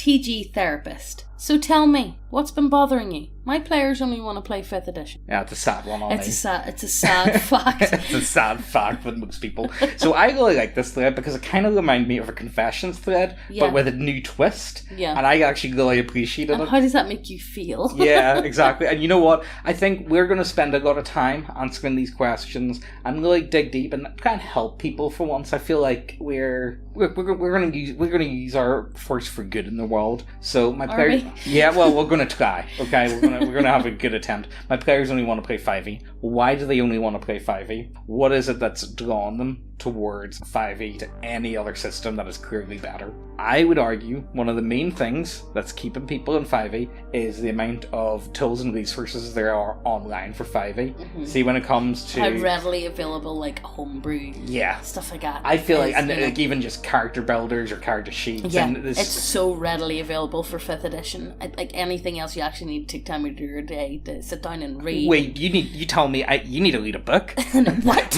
TG therapist. So tell me, what's been bothering you? My players only want to play 5th edition. Yeah, it's a sad one on It's a sad fact. It's a sad fact with most people. So I really like this thread because it kind of reminds me of a confessions thread, but with a new twist. Yeah. And I actually really appreciated it. How does that make you feel? Yeah, exactly. And you know what? I think we're going to spend a lot of time answering these questions and really dig deep and try and help people for once. I feel like we're going to use our force for good in the world. So my players, yeah, well, we're going to try. Okay, we're going to have a good attempt. My players only want to play 5e. Why do they only want to play 5e? What is it that's drawn them towards 5e to any other system that is clearly better? I would argue one of the main things that's keeping people in 5e is the amount of tools and resources there are online for 5e. Mm-hmm. See, when it comes to how readily available, like homebrew, stuff like that. I feel like even just character builders or character sheets. Yeah, and it's so readily available for 5th edition. Like anything else, you actually need to take time out of your day to sit down and read. Wait, you tell me you need to read a book? What?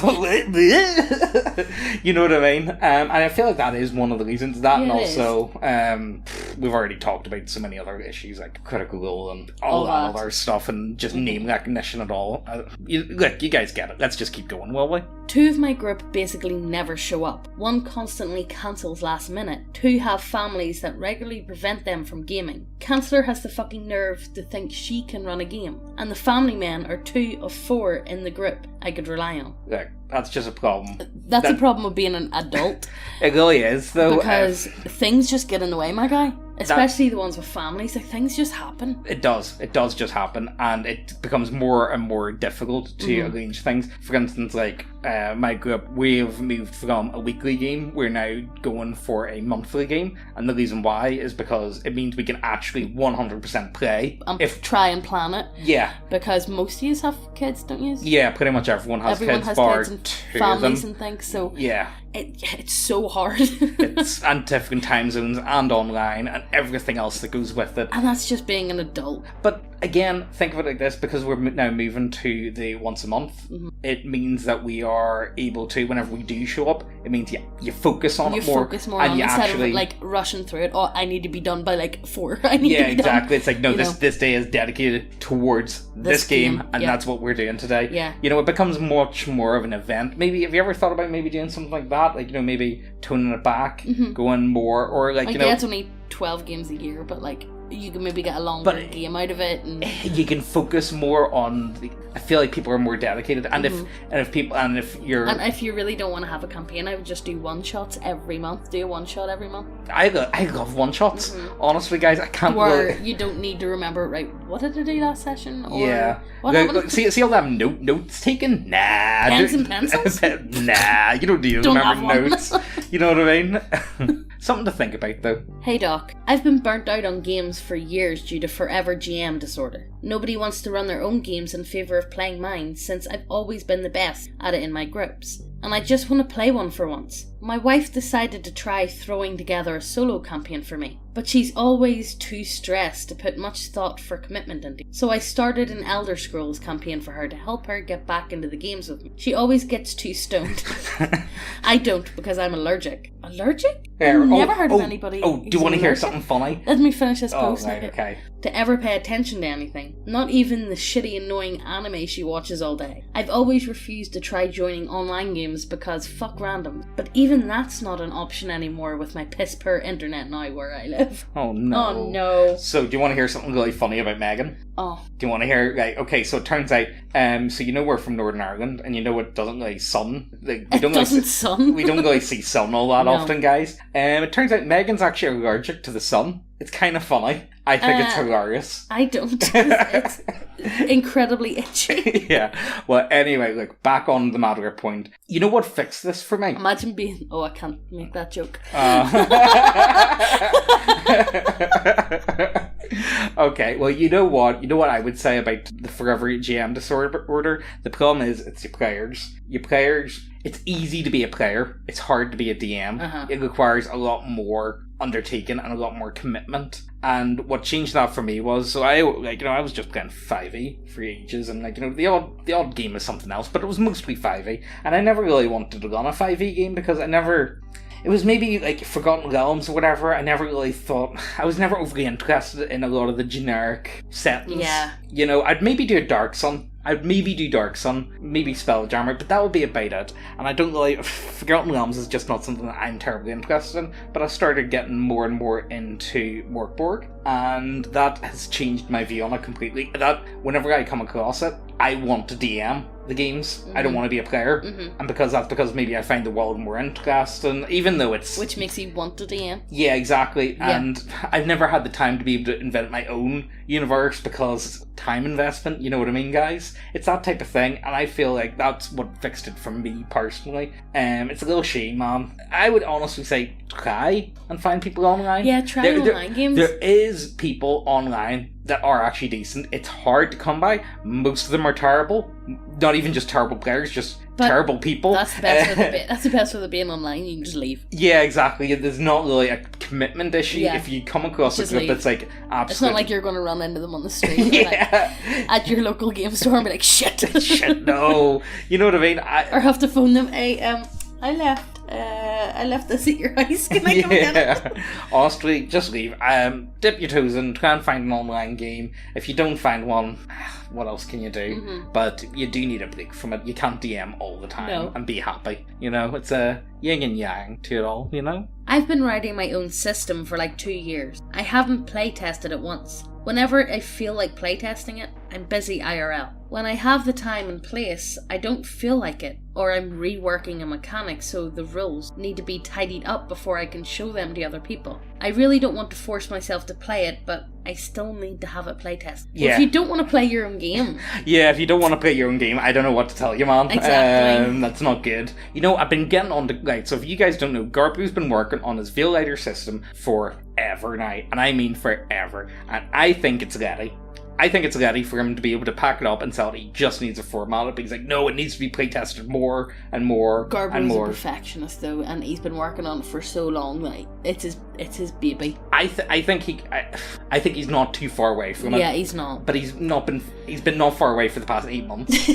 You know what I mean? And I feel like that is one of the reasons. That, and also, we've already talked about so many other issues like Critical Role and all that other stuff, and just name recognition and all. Look, you guys get it. Let's just keep going, will we? 2 of my group basically never show up. 1 constantly cancels last minute. 2 have families that regularly prevent them from gaming. Canceller has the fucking nerve to think she can run a game. And the family men are 2 of 4 in the group I could rely on. Look, that's just a problem. That's the problem of being an adult. It really is, though. Because things just get in the way, my guy. Especially the ones with families, like things just happen. It does just happen, and it becomes more and more difficult to arrange things. For instance, like my group, we've moved from a weekly game, we're now going for a monthly game, and the reason why is because it means we can actually 100% play. Try and plan it. Yeah. Because most of you have kids, don't you? Yeah, pretty much everyone has kids and families and things, so yeah. It's so hard. It's and different time zones and online and everything else that goes with it. And that's just being an adult. But again, think of it like this, because we're now moving to the once a month, it means that we are able to, whenever we do show up, it means you focus on it more. You focus more and on it instead of like rushing through it. Oh, I need to be done by like 4. I need to be done. Exactly. It's like, no, this day is dedicated towards this game, and that's what we're doing today. Yeah. You know, it becomes much more of an event. Maybe, have you ever thought about maybe doing something like that? Like, you know, maybe toning it back, going more, or like, you know. It's only 12 games a year, but like, you can maybe get a longer game out of it, and you can focus more on I feel like people are more dedicated, and if you really don't want to have a campaign, I would just do one shots every month. Do a one shot every month. I love one shots. Honestly, guys, I can't. Where you don't need to remember, right? What did I do last session? Or what happened? See all that notes taken? Nah. Pens and pencils? Nah, you don't need to remember notes. You know what I mean? Something to think about, though. Hey Doc, I've been burnt out on games for years due to forever GM disorder. Nobody wants to run their own games in favour of playing mine, since I've always been the best at it in my groups. And I just want to play one for once. My wife decided to try throwing together a solo campaign for me, but she's always too stressed to put much thought for commitment into. So I started an Elder Scrolls campaign for her to help her get back into the games with me. She always gets too stoned. I don't, because I'm allergic. Allergic? I've never heard of anybody. Do you want to hear something funny? Let me finish this post. Right, okay. To ever pay attention to anything. Not even the shitty annoying anime she watches all day. I've always refused to try joining online games because fuck random. But even that's not an option anymore with my piss poor internet now where I live. Oh no. Oh no. So do you want to hear something really funny about Megan? Oh. Do you want to hear, like, okay, so it turns out, so you know we're from Northern Ireland, and you know it doesn't really sun. Like, we don't really see sun all that often, guys. It turns out Megan's actually allergic to the sun. It's kind of funny. I think it's hilarious. I don't. It's incredibly itchy. Yeah. Well, anyway, look, back on the matter point. You know what fixed this for me? Imagine being... Oh, I can't make that joke. Okay, well, you know what? You know what I would say about the forever GM disorder? The problem is, it's your players. Your players... It's easy to be a player. It's hard to be a DM. It requires a lot more undertaking and a lot more commitment. And what changed that for me was, so I was just playing 5e for ages, and the odd game was something else, but it was mostly 5e. And I never really wanted to run a 5e game because it was maybe like Forgotten Realms or whatever. I never really thought, I was never overly interested in a lot of the generic settings. Yeah. You know, I'd maybe do a Dark Sun. I'd maybe do Dark Sun, maybe Spelljammer, but that would be about it. And I don't really... Forgotten Realms is just not something that I'm terribly interested in, but I started getting more and more into Morkborg, and that has changed my view on it completely. That, whenever I come across it, I want to DM the games. I don't want to be a player. And because maybe I find the world more interesting, even though it's... Which makes you want to DM. Yeah, exactly. Yeah. And I've never had the time to be able to invent my own universe because time investment, you know what I mean, guys? It's that type of thing, and I feel like that's what fixed it for me personally. It's a little shame, man. I would honestly say try and find people online. Yeah, try online games. There is people online that are actually decent. It's hard to come by. Most of them are terrible. Not even just terrible players, just terrible people. That's the best that's the best with it being online. You can just leave. Yeah, exactly. There's not really a commitment issue. Yeah. If you come across a group that's like absolute... It's not like you're going to run into them on the street or like at your local game store and be like, shit. Shit, no. You know what I mean? Or have to phone them, hey, I left this at your house. Can I come get it? Honestly, just leave. Dip your toes in, try and find an online game. If you don't find one, what else can you do? But you do need a break from it. You can't DM all the time and be happy. You know, it's a yin and yang to it all, you know? I've been writing my own system for like 2 years. I haven't playtested it once. Whenever I feel like playtesting it, I'm busy IRL. When I have the time and place, I don't feel like it, or I'm reworking a mechanic so the rules need to be tidied up before I can show them to other people. I really don't want to force myself to play it, but I still need to have it playtested. Yeah. If you don't want to play your own game... Yeah, if you don't want to play your own game, I don't know what to tell you, man. Exactly. That's not good. You know, I've been getting on to... Right, so if you guys don't know, Garbu's been working on his Veil Lighter system forever now, and I mean forever, and I think it's ready. I think it's ready for him to be able to pack it up and sell it. He just needs to format it. But he's like, no, it needs to be playtested more and more and more. Garbo's a perfectionist though, and he's been working on it for so long. Like it's his baby. I think he's not too far away from it. Yeah, he's not. But he's been not far away for the past 8 months.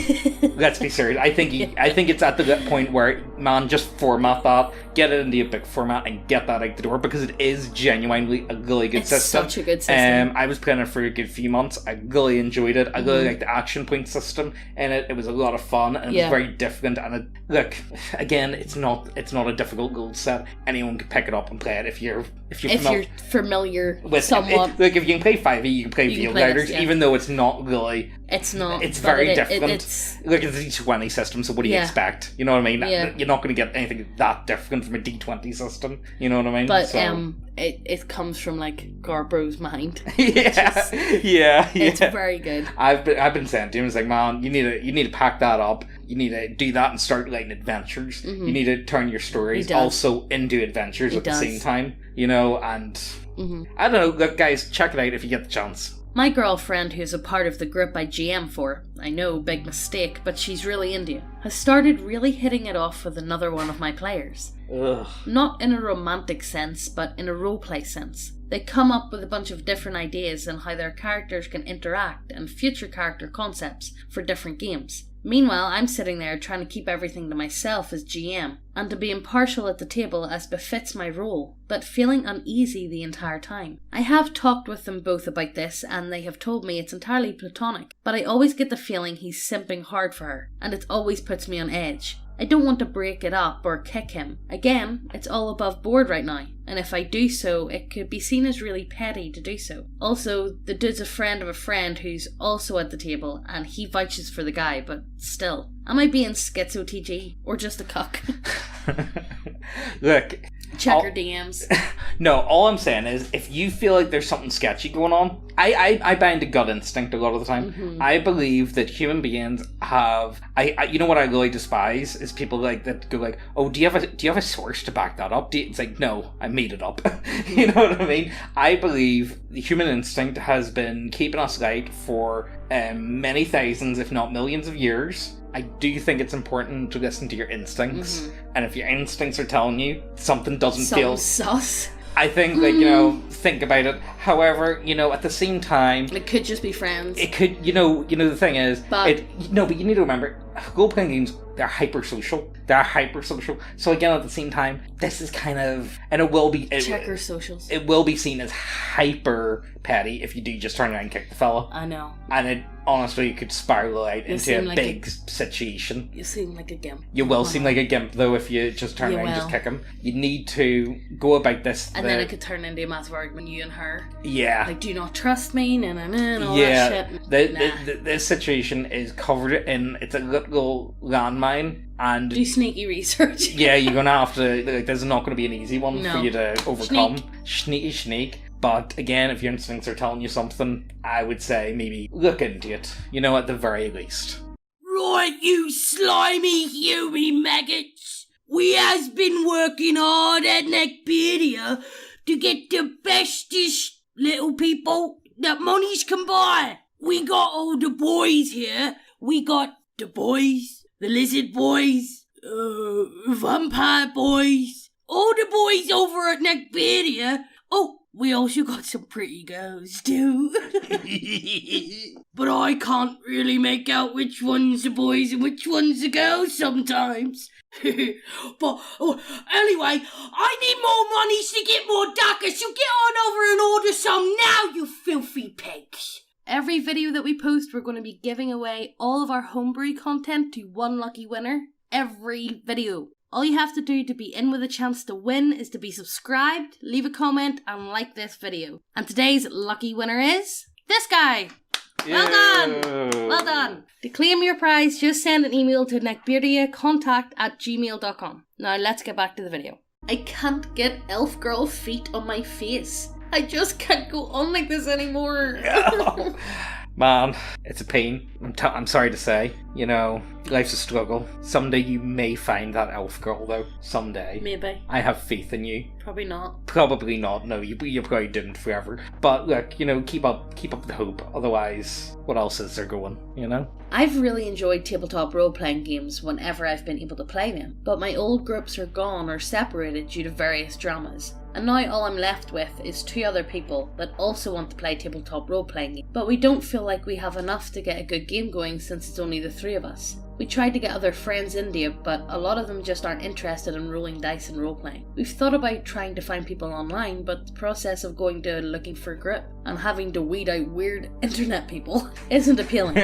Let's be serious. I think it's at the point where, man, just format that, get it into a big format, and get that out the door, because it is genuinely a really good system. It's such a good system. I was playing it for a good few months. I really enjoyed it. I really liked the action point system in it. It was a lot of fun, and it was very different. And look, again, it's not a difficult goal set. Anyone can pick it up and play it if you're familiar with somewhat. Look, if you can play 5e, you can play Veil Lighters, even though it's not really. It's not. It's very different. Look, it's a D20 system, so what do you expect? You know what I mean? Yeah. You're not going to get anything that different from a D20 system. You know what I mean? But it comes from like Garbo's mind. Yeah. It's very good. I've been saying to him, it's like, man, you need to pack that up. You need to do that and start writing adventures. You need to turn your stories also into adventures at the same time. You know, and I don't know. Look, guys, check it out if you get the chance. My girlfriend, who's a part of the group I GM for, I know, big mistake, but she's really into it, has started really hitting it off with another one of my players. Ugh. Not in a romantic sense, but in a roleplay sense. They come up with a bunch of different ideas on how their characters can interact and future character concepts for different games. Meanwhile, I'm sitting there trying to keep everything to myself as GM, and to be impartial at the table as befits my role, but feeling uneasy the entire time. I have talked with them both about this, and they have told me it's entirely platonic, but I always get the feeling he's simping hard for her, and it always puts me on edge. I don't want to break it up or kick him. Again, it's all above board right now, and if I do so, it could be seen as really petty to do so. Also, the dude's a friend of a friend who's also at the table, and he vouches for the guy, but still. Am I being schizo TG, or just a cuck? Look, check your DMs. No, all I'm saying is, if you feel like there's something sketchy going on, I buy into gut instinct a lot of the time. I believe that human beings have, you know what I really despise is people like that go like, oh, do you have a source to back that up? It's like, no, I made it up. You know what I mean? I believe the human instinct has been keeping us right for many thousands, if not millions of years. I do think it's important to listen to your instincts, and if your instincts are telling you something doesn't feel sus, I think, like, you know, think about it. However, you know, at the same time, it could just be friends. It could, you know, the thing is, but you need to remember, role-playing games, they're hypersocial. They're hypersocial. So again, at the same time, this is kind of, and it will be checker socials. It will be seen as hyper petty if you do just turn around and kick the fella. I know. And it honestly could spiral out into a big situation. You seem like a gimp. You will seem like a gimp though if you just turn around and just kick him. You need to go about this. And then it could turn into a massive argument, you and her. Yeah. Like, do you not trust me? And all that shit. This situation is covered in, it's a little landmine. And do sneaky research. Yeah, you're going to have to, like, there's not going to be an easy one for you to overcome. Sneak. But again, if your instincts are telling you something, I would say maybe look into it, at the very least. Right, you slimy human maggots. We has been working hard at Neckbeardia to get the bestest little people that monies can buy. We got all the boys here. We got the boys, the lizard boys, vampire boys, all the boys over at Neckbeardia. Oh, we also got some pretty girls too. But I can't really make out which one's the boys and which one's the girls sometimes. But anyway, I need more monies to get more DACA, so get on over and order some now, you filthy pigs. Every video that we post, we're going to be giving away all of our homebrew content to one lucky winner. Every video. All you have to do to be in with a chance to win is to be subscribed, leave a comment, and like this video. And today's lucky winner is this guy. Well done! Well done! To claim your prize, just send an email to neckbeardiacontact@gmail.com. Now let's get back to the video. I can't get elf girl feet on my face. I just can't go on like this anymore. Man, it's a pain. I'm sorry to say. Life's a struggle. Someday you may find that elf girl, though. Someday. Maybe. I have faith in you. Probably not. Probably not. No, you're probably doomed forever. But look, keep up the hope. Otherwise, what else is there going? I've really enjoyed tabletop role-playing games whenever I've been able to play them, but my old groups are gone or separated due to various dramas. And now all I'm left with is 2 other people that also want to play tabletop role-playing games. But we don't feel like we have enough to get a good game going since it's only the 3 of us. We tried to get other friends into it, but a lot of them just aren't interested in rolling dice and role-playing. We've thought about trying to find people online, but the process of going to looking for a group and having to weed out weird internet people isn't appealing.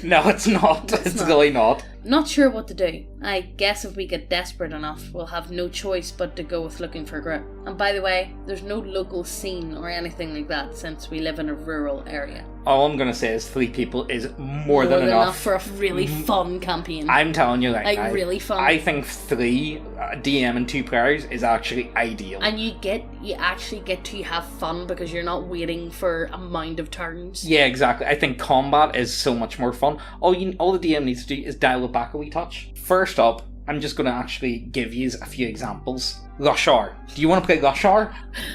No, it's not. It's really not. Not sure what to do. I guess if we get desperate enough, we'll have no choice but to go with looking for a group. And by the way, there's no local scene or anything like that since we live in a rural area. All I'm going to say is 3 people is more than enough for a really fun campaign. I'm telling you, really fun. I think 3 DM and 2 players is actually ideal. And you actually get to have fun because you're not waiting for a mound of turns. Yeah, exactly. I think combat is so much more fun. All the DM needs to do is dial it back a wee touch. First up, I'm just going to actually give you a few examples. Rush Hour. Do you want to play Rush Hour?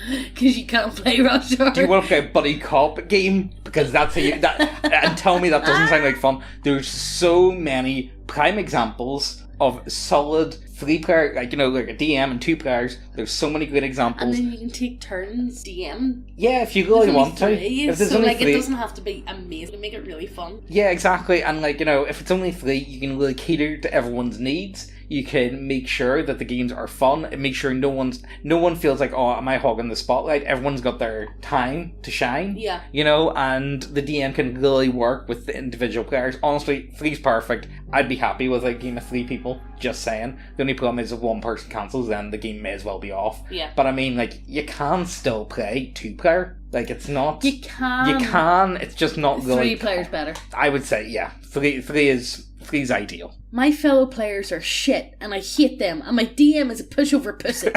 Because you can't play Rush Hour. Do you want to play a buddy cop game? Because that's how and tell me that doesn't sound like fun. There's so many prime examples of solid 3-player, like a DM and 2 players. There's so many good examples. And then you can take turns DM. Yeah, if you really want to. If there's only 3. It doesn't have to be amazing to make it really fun. Yeah, exactly. And if it's only 3, you can really cater to everyone's needs. You can make sure that the games are fun and make sure no one feels like, oh, am I hogging the spotlight? Everyone's got their time to shine. Yeah. And the DM can really work with the individual players. Honestly, 3's perfect. I'd be happy with a game of 3 people, just saying. The only problem is if one person cancels, then the game may as well be off. Yeah. But I mean, you can still play 2-player. It's not... You can. You can, it's just not really... 3 players better. I would say, yeah. 3's ideal. My fellow players are shit, and I hate them, and my DM is a pushover pussy.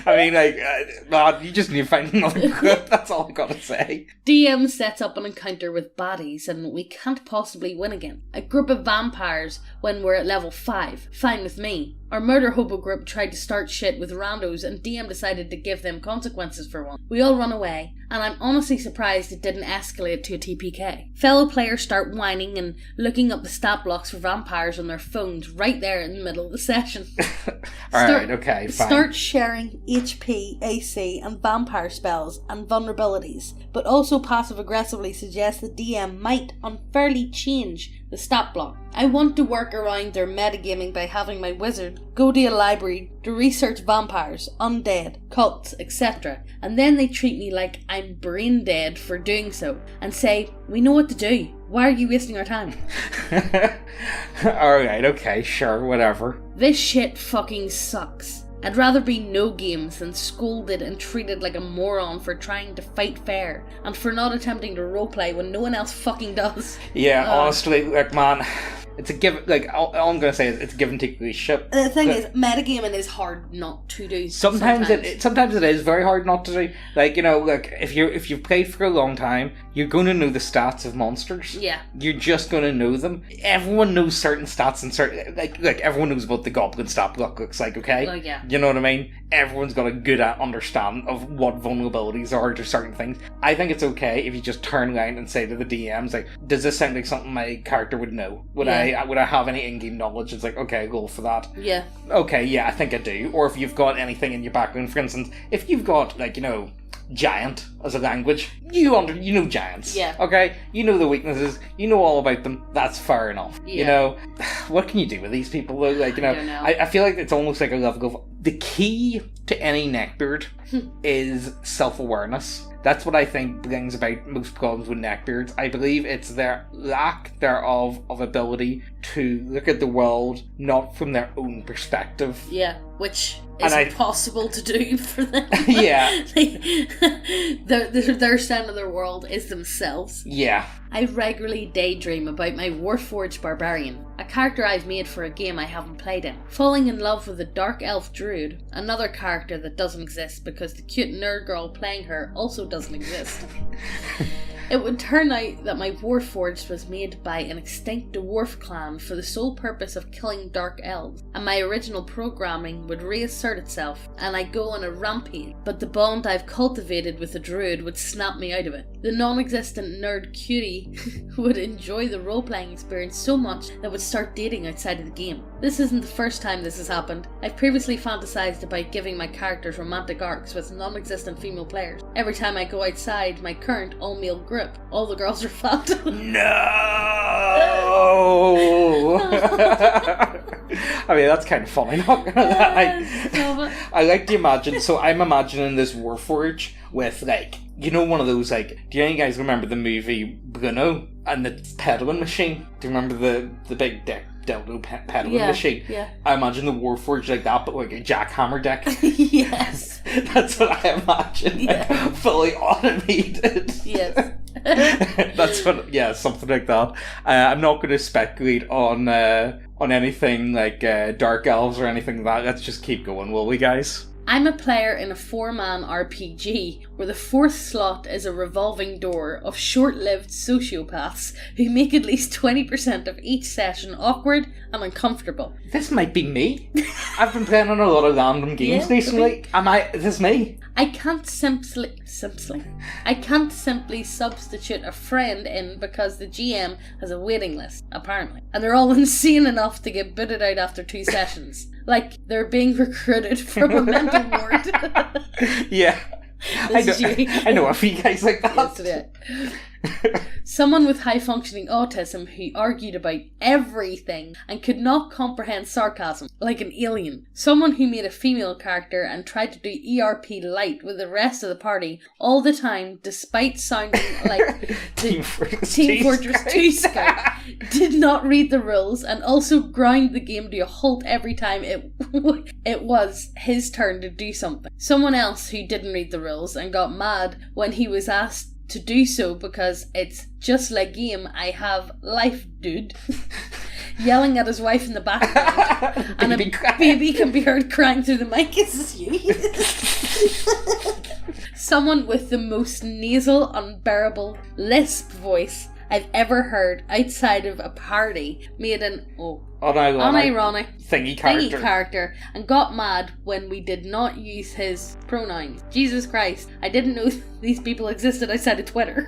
I mean, you just need to find another group, that's all I gotta say. DM sets up an encounter with baddies, and we can't possibly win again. A group of vampires when we're at level 5, fine with me. Our murder hobo group tried to start shit with randos, and DM decided to give them consequences for one. We all run away, and I'm honestly surprised it didn't escalate to a TPK. Fellow players start whining and looking up the stat blocks for vampires on their phones right there in the middle of the session. Alright, okay, fine. Start sharing HP, AC, and vampire spells and vulnerabilities, but also passive-aggressively suggest the DM might unfairly change the stat block. I want to work around their metagaming by having my wizard go to a library to research vampires, undead, cults, etc. And then they treat me like I'm brain dead for doing so and say, we know what to do. Why are you wasting our time? Alright, okay, sure, whatever. This shit fucking sucks. I'd rather be no games than scolded and treated like a moron for trying to fight fair and for not attempting to roleplay when no one else fucking does. Yeah, honestly, like, man, it's a give. Like, all I'm gonna say is it's a give and take relationship. The thing is, metagaming is hard not to do. Sometimes it is very hard not to do. Like, you know, like if you've played for a long time, you're going to know the stats of monsters. Yeah. You're just going to know them. Everyone knows certain stats and certain like everyone knows what the goblin stat block looks like. Okay. Oh yeah. You know what I mean? Everyone's got a good understanding of what vulnerabilities are to certain things. I think it's okay if you just turn around and say to the DMs, like, does this sound like something my character would know? Would I have any in-game knowledge? It's like, okay, go for that. Yeah. Okay, yeah, I think I do. Or if you've got anything in your background, for instance, if you've got, like, you know, giant as a language, you know giants. Yeah. Okay? You know the weaknesses, you know all about them, that's fair enough. Yeah. You know, what can you do with these people though? Like, you know, I don't know. I feel like it's almost like a level of the key to any neckbeard is self-awareness. That's what I think brings about most problems with neckbeards. I believe it's their lack thereof of ability to look at the world not from their own perspective. Yeah, which is impossible to do for them. Yeah. Their stand of their world is themselves. Yeah. I regularly daydream about my Warforged Barbarian, a character I've made for a game I haven't played in. Falling in love with a Dark Elf Druid, another character that doesn't exist because the cute nerd girl playing her also doesn't exist. It would turn out that my Warforged was made by an extinct dwarf clan for the sole purpose of killing dark elves, and my original programming would reassert itself and I go on a rampage, but the bond I've cultivated with the druid would snap me out of it. The non-existent nerd cutie would enjoy the role-playing experience so much that would start dating outside of the game. This isn't the first time this has happened. I've previously fantasized about giving my characters romantic arcs with non-existent female players. Every time I go outside my current all-male group, all the girls are fat. No! I mean, that's kind of funny, not gonna lie. I like to imagine, so I'm imagining this Warforge with, like, you know, one of those, like, do you guys remember the movie Bruno and the pedaling machine? Do you remember the big deck dildo pedaling machine? Yeah. I imagine the Warforge like that, but like a jackhammer deck. Yes. That's what I imagine. Yeah. Fully automated. Yes. That's what, yeah, something like that. I'm not going to speculate on anything like Dark Elves or anything like that. Let's just keep going, will we, guys? I'm a player in a 4-man RPG where the fourth slot is a revolving door of short-lived sociopaths who make at least 20% of each session awkward and uncomfortable. This might be me. I've been playing on a lot of random games recently. Is this me? I can't simply substitute a friend in because the GM has a waiting list, apparently. And they're all insane enough to get booted out after 2 sessions. Like, they're being recruited from a mental ward. Yeah. I know a few guys like that. Yes, today. Someone with high-functioning autism who argued about everything and could not comprehend sarcasm, like an alien. Someone who made a female character and tried to do ERP light with the rest of the party all the time, despite sounding like Team Fortress 2 Scout, did not read the rules and also ground the game to a halt every time it was his turn to do something. Someone else who didn't read the rules and got mad when he was asked to do so because it's just like game, I have life, dude. Yelling at his wife in the background. And a baby can be heard crying through the mic. Is this you? Someone with the most nasal, unbearable lisp voice I've ever heard outside of a party made an unironic thingy character and got mad when we did not use his pronouns. Jesus Christ, I didn't know these people existed outside of Twitter.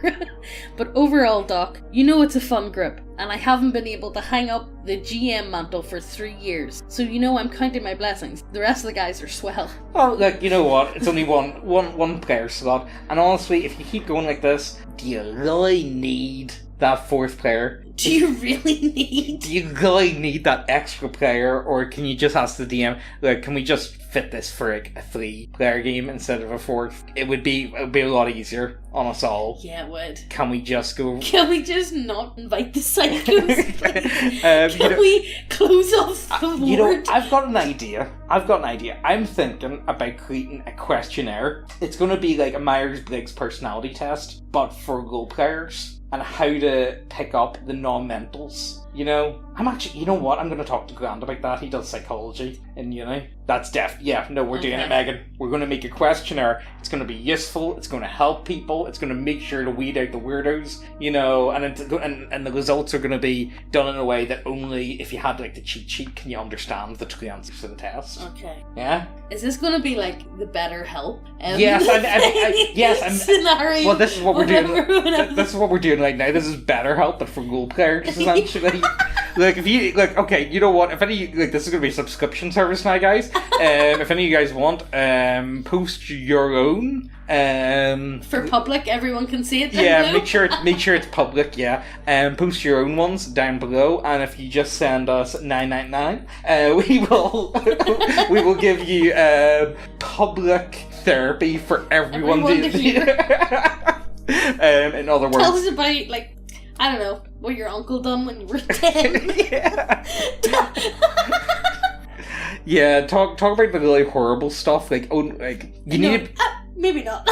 But overall, Doc, you know it's a fun group, and I haven't been able to hang up the GM mantle for 3 years, so you know I'm counting my blessings. The rest of the guys are swell. Well, look, you know what? It's only one player slot, and honestly, if you keep going like this, do you really need that 4th player? Do you really need? Do you really need that extra player, or can you just ask the DM, like, can we just fit this for like a 3-player game instead of a 4th? It would be a lot easier on us all. Yeah, it would. Can we just go? Can we just not invite the psychos? Can know, we close off the board? You know, I've got an idea. I'm thinking about creating a questionnaire. It's going to be like a Myers-Briggs personality test, but for role players, and how to pick up the non-mentals. You know, you know what? I'm going to talk to Grant about that. He does psychology in uni. That's we're doing it, Megan. We're going to make a questionnaire. It's going to be useful. It's going to help people. It's going to make sure to weed out the weirdos, you know, and the results are going to be done in a way that only if you had like the cheat sheet can you understand the true answers to the test. Okay. Yeah? Is this going to be like the better help? Yes, scenario. Well, this is what we're doing. This is what we're doing right now. This is better help, but for role players, essentially. Like, if you, like, okay, you know what, if any, like, this is going to be a subscription service now, guys. If any of you guys want, post your own. For public, everyone can see it. Yeah, make sure it's public. Yeah, post your own ones down below, and if you just send us $9.99, we will give you public therapy for everyone to hear. In other words, tell us about, like, I don't know, what your uncle done when you were 10. Yeah, talk about the really horrible stuff. Like, Maybe not.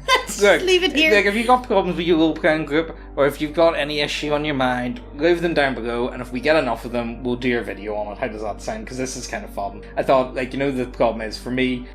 Let's just leave it here. Like, if you've got problems with your role playing group, or if you've got any issue on your mind, leave them down below, and if we get enough of them, we'll do a video on it. How does that sound? Because this is kind of fun. I thought, like, you know, the problem is, for me,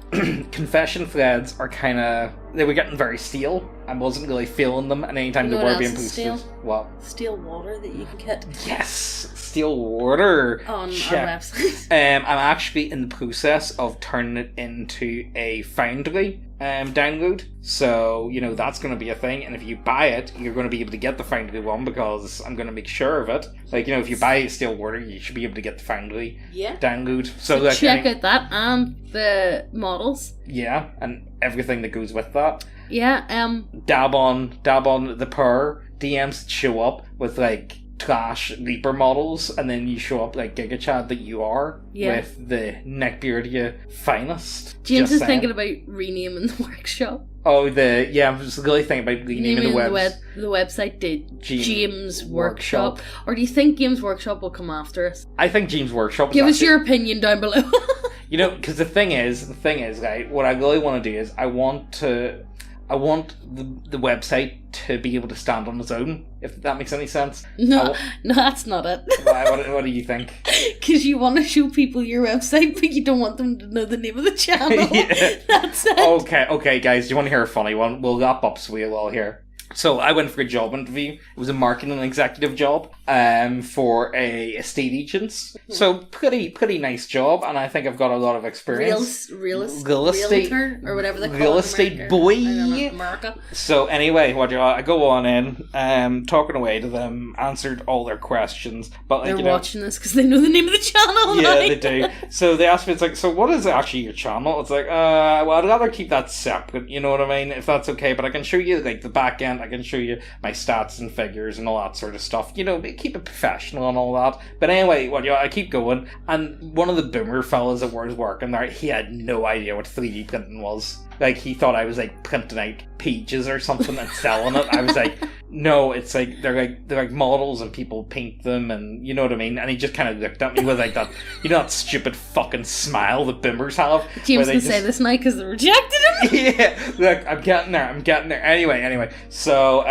confession threads are kind of, they were getting very stale. I wasn't really feeling them, and anytime they were being posted. Stale? What? Stale water that you can get. Yes! Steel water. On our website. I'm actually in the process of turning it into a Foundry download. So, you know, that's going to be a thing. And if you buy it, you're going to be able to get the Foundry one, because I'm going to make sure of it. Like, you know, if you buy Steel Water, you should be able to get the Foundry download. So like, check out that and the models. Yeah, and everything that goes with that. Yeah, dab on the per DMs that show up with like trash Leaper models, and then you show up like Giga Chad that you are with the Neckbeardia finest. James is thinking about renaming the workshop. Oh, I was really thinking about renaming the website to James Workshop. Or do you think James Workshop will come after us? I think James Workshop. Give us your opinion down below. You know, because the thing is, right, what I really want to do is I want the website to be able to stand on its own, if that makes any sense. No, that's not it. Why? What do you think? Because you want to show people your website, but you don't want them to know the name of the channel. Yeah. That's it. Okay, guys, do you want to hear a funny one? We'll wrap up so we'll all hear. So I went for a job interview. It was a marketing executive job for a estate agents. So pretty nice job, and I think I've got a lot of experience. Real estate or whatever they call it. Real estate boy. I don't know, America. So anyway, I go on in, talking away to them, answered all their questions. But like, they're watching this because they know the name of the channel. Yeah, they do. So they asked me, it's like, so what is actually your channel? It's like, well, I'd rather keep that separate. You know what I mean? If that's okay, but I can show you like the back end. I can show you my stats and figures and all that sort of stuff. You know, keep it professional and all that. But anyway, I keep going. And one of the boomer fellas that was working there, he had no idea what 3D printing was. Like, he thought I was like printing out pages or something and selling it. I was like, no, it's like they're like models and people paint them, and you know what I mean. And he just kind of looked at me with like that, you know, that stupid fucking smile that boomers have. James can say this night because they rejected him. Yeah, look, I'm getting there. Anyway, so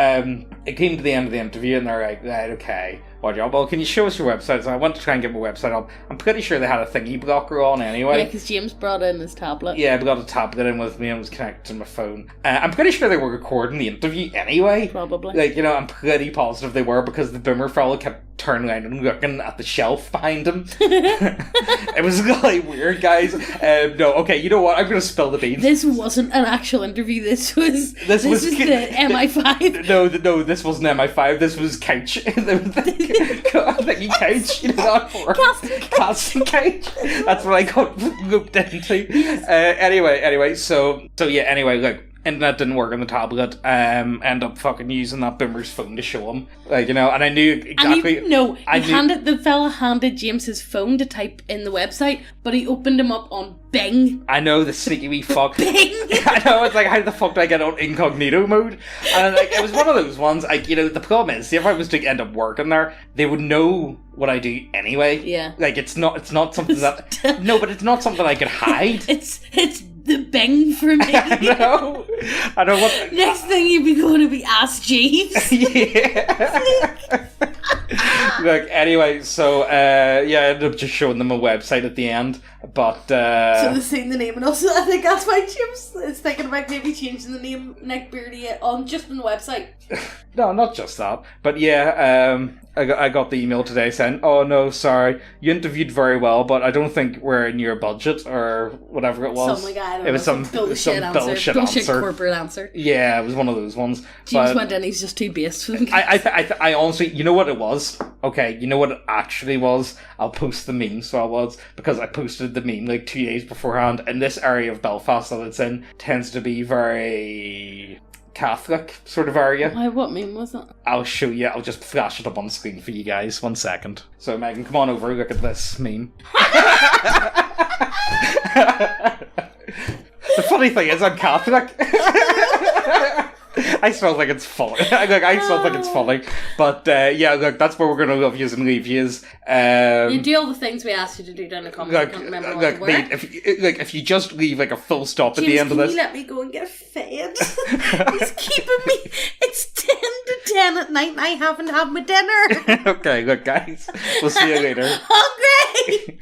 it came to the end of the interview, and they're like, right, okay. Well, can you show us your website? So I went to try and get my website up. I'm pretty sure they had a thingy blocker on anyway. Yeah, because James brought in his tablet. Yeah, I got a tablet in with me and was connected to my phone. I'm pretty sure they were recording the interview anyway. Probably. Like, you know, I'm pretty positive they were, because the boomer fella kept turning around and looking at the shelf behind him. It was really weird, guys. No, okay, you know what? I'm going to spill the beans. This wasn't an actual interview. This was the MI5. No, this wasn't MI5. This was couch. Thingy couch, you know that for casting couch. That's what I got looped into. Anyway, so yeah. Anyway, look, internet didn't work on the tablet, end up fucking using that boomer's phone to show him. Like, you know, and I knew exactly... The fella handed James his phone to type in the website, but he opened him up on Bing. I know, the sneaky wee fuck. Bing! I know, it's like, how the fuck do I get on incognito mode? And like, it was one of those ones, like, you know, the problem is, see, if I was to end up working there, they would know what I do anyway. Yeah. Like, it's not something that... No, but it's not something I could hide. It's the Bing for me. I know what... Next thing you'd be going to be Ask Jeeves. Yeah. Look, anyway, so, I ended up just showing them a website at the end, but, So they've seen the name, and also I think that's why James is thinking about maybe changing the name Neckbeardia on just on the website. No, not just that, but yeah, I got the email today saying, oh no, sorry, you interviewed very well, but I don't think we're in your budget, or whatever it was. It was some bullshit corporate answer. Yeah, it was one of those ones. James went in, he's just too based for them. I honestly, you know what it was? Okay, you know what it actually was? I'll post the meme, so I was, because I posted the meme like 2 days beforehand, and this area of Belfast that it's in tends to be very... Catholic sort of area. Why, what meme was it? I'll show you. I'll just flash it up on the screen for you guys. 1 second. So Megan, come on over. Look at this meme. The funny thing is, I'm Catholic. I still think it's funny. I still think it's funny. But look, that's where we're going to love yous and leave yous. You do all the things we asked you to do down the comments. I can't remember what they were. If you just leave like a full stop James, at the end of this. Can you let me go and get fed? He's keeping me. It's 10 to 10 at night and I haven't had my dinner. Okay, look guys. We'll see you later. Hungry!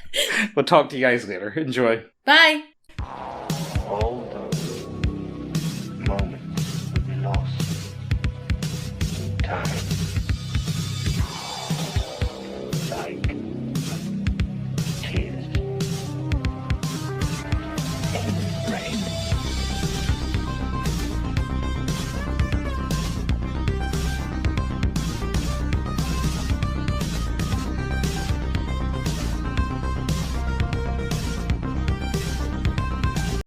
We'll talk to you guys later. Enjoy. Bye.